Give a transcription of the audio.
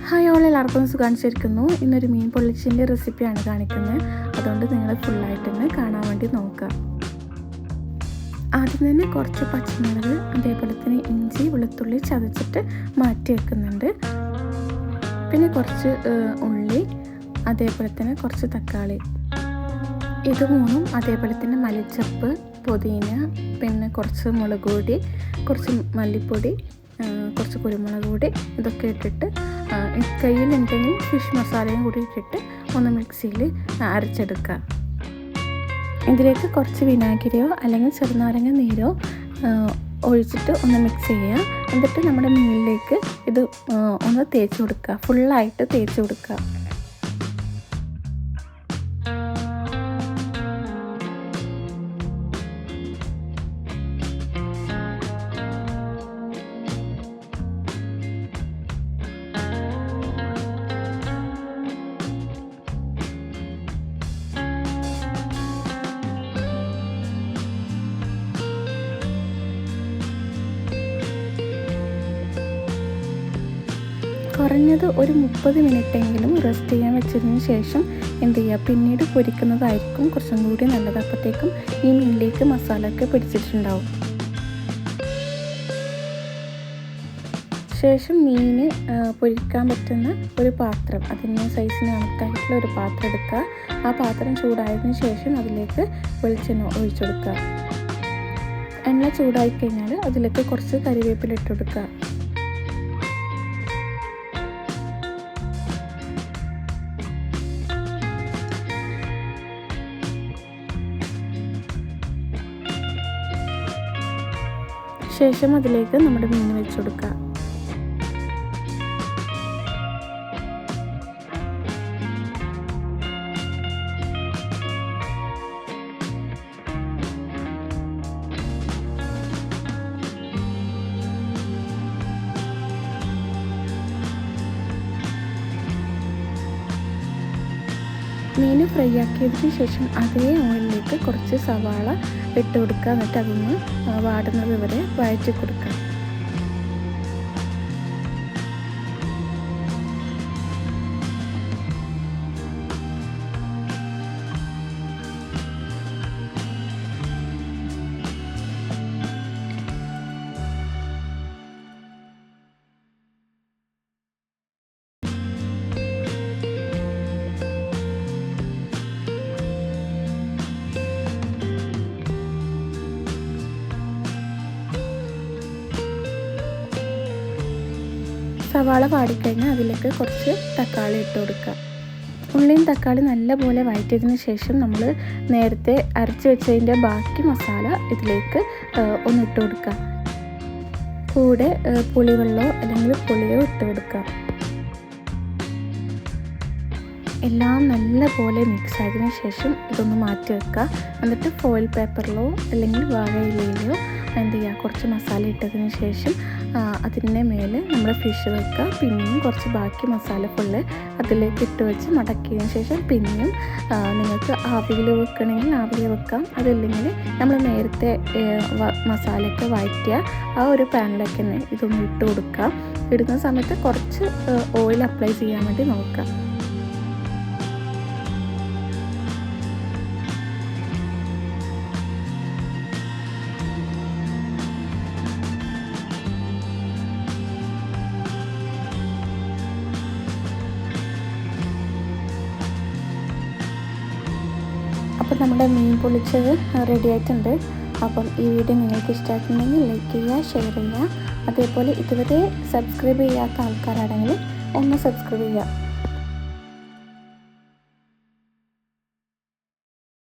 Hi all, എല്ലാവർക്കും സുഖാണിച്ചിരിക്കുന്നു. ഇന്നൊരു മീൻ പൊള്ളിച്ചതിൻ്റെ റെസിപ്പിയാണ് കാണിക്കുന്നത്. അതുകൊണ്ട് നിങ്ങൾ ഫുള്ളായിട്ട് തന്നെ കാണാൻ വേണ്ടി നോക്കുക. ആദ്യം തന്നെ കുറച്ച് പച്ചമുളക്, അതേപോലെ തന്നെ ഇഞ്ചി വെളുത്തുള്ളി ചതച്ചിട്ട് മാറ്റി വെക്കുന്നുണ്ട്. പിന്നെ കുറച്ച് ഉള്ളി, അതേപോലെ തന്നെ കുറച്ച് തക്കാളി, ഇത് മൂന്നും, അതേപോലെ തന്നെ മല്ലിച്ചപ്പ്, പുതിന, പിന്നെ കുറച്ച് മുളക് പൊടി, കുറച്ച് മല്ലിപ്പൊടി, കുറച്ച് കുരുമുളക് പൊടി, ഇതൊക്കെ ഇട്ടിട്ട് കയ്യിലുണ്ടെങ്കിൽ ഫിഷ് മസാലയും കൂടി ഇട്ടിട്ട് ഒന്ന് മിക്സിയിൽ അരച്ചെടുക്കുക. ഇതിലേക്ക് കുറച്ച് വിനാഗിരിയോ അല്ലെങ്കിൽ ചെറുനാരങ്ങ നീരോ ഒഴിച്ചിട്ട് ഒന്ന് മിക്സ് ചെയ്യുക. എന്നിട്ട് നമ്മുടെ മീനിലേക്ക് ഇത് ഒന്ന് തേച്ച് കൊടുക്കുക, ഫുള്ളായിട്ട് തേച്ച് കൊടുക്കുക. കുറഞ്ഞത് ഒരു 30 മിനിറ്റെങ്കിലും റെസ്റ്റ് ചെയ്യാൻ വെച്ചതിന് ശേഷം എന്ത് ചെയ്യുക, പിന്നീട് പൊരിക്കുന്നതായിരിക്കും കുറച്ചും കൂടി നല്ലത്. അപ്പോഴത്തേക്കും ഈ മീനിലേക്ക് മസാല ഒക്കെ പിടിച്ചിട്ടുണ്ടാവും. ശേഷം മീൻ പൊരിക്കാൻ പറ്റുന്ന ഒരു പാത്രം, അതിന് സൈസിന് കണക്കായിട്ടുള്ള ഒരു പാത്രം എടുക്കുക. ആ പാത്രം ചൂടായതിനു ശേഷം അതിലേക്ക് വെളിച്ചെണ്ണ ഒഴിച്ചു കൊടുക്കുക. എണ്ണ ചൂടായി കഴിഞ്ഞാൽ അതിലേക്ക് കുറച്ച് കരിവേപ്പില ഇട്ട് കൊടുക്കുക. ശേഷം അതിലേക്ക് നമ്മുടെ മീൻ വെച്ച് കൊടുക്കുക. മീൻ ഫ്രൈ ആക്കിയതിന് ശേഷം അതേ ഓയിലിലേക്ക് കുറച്ച് സവാള ഇട്ട് കൊടുക്കുക. എന്നിട്ട് അതൊന്ന് വാടുന്നത് വരെ വഴറ്റി കൊടുക്കുക. സവാള വാടിക്കഴിഞ്ഞാൽ അതിലേക്ക് കുറച്ച് തക്കാളി ഇട്ട് കൊടുക്കുക. ഉള്ളിയും തക്കാളി നല്ലപോലെ വഴറ്റിയതിന് ശേഷം നമ്മൾ നേരത്തെ അരച്ച് വെച്ചതിൻ്റെ ബാക്കി മസാല ഇതിലേക്ക് ഒന്നിട്ട് കൊടുക്കുക. കൂടെ പുളിവെള്ളമോ അല്ലെങ്കിൽ പുളിയോ ഇട്ട് കൊടുക്കുക. എല്ലാം നല്ലപോലെ മിക്സ് ആയതിനു ശേഷം ഇതൊന്ന് മാറ്റി വെക്കുക. എന്നിട്ട് ഫോയിൽ പേപ്പറിലോ അല്ലെങ്കിൽ വാഴയിലയിലോ എന്ത് ചെയ്യുക, കുറച്ച് മസാല ഇട്ടതിന് ശേഷം അതിൻ്റെ മേലെ നമ്മൾ ഫിഷ് വെക്കുക. പിന്നെയും കുറച്ച് ബാക്കി മസാല ഫുള്ള് അതിലേക്ക് ഇട്ട് വെച്ച് മടക്കിയതിന് ശേഷം പിന്നെയും നിങ്ങൾക്ക് ആവിയിൽ വെക്കണമെങ്കിൽ ആവിയിൽ വെക്കാം. അതല്ലെങ്കിൽ നമ്മൾ നേരത്തെ മസാലയൊക്കെ വഴറ്റിയ ആ ഒരു പാനിലേക്ക് തന്നെ ഇതൊന്ന് ഇട്ട് കൊടുക്കുക. ഇടുന്ന സമയത്ത് കുറച്ച് ഓയിൽ അപ്ലൈ ചെയ്യാൻ വേണ്ടി നോക്കുക. അപ്പം നമ്മുടെ മീൻ പൊള്ളിച്ചത് റെഡി ആയിട്ടുണ്ട്. അപ്പം ഈ വീഡിയോ നിങ്ങൾക്ക് ഇഷ്ടമായിട്ടുണ്ടെങ്കിൽ ലൈക്ക് ചെയ്യുക, ഷെയർ ചെയ്യുക. അതേപോലെ ഇതുവരെ സബ്സ്ക്രൈബ് ചെയ്യാത്ത ആൾക്കാരാണെങ്കിൽ ഒന്ന് സബ്സ്ക്രൈബ് ചെയ്യുക.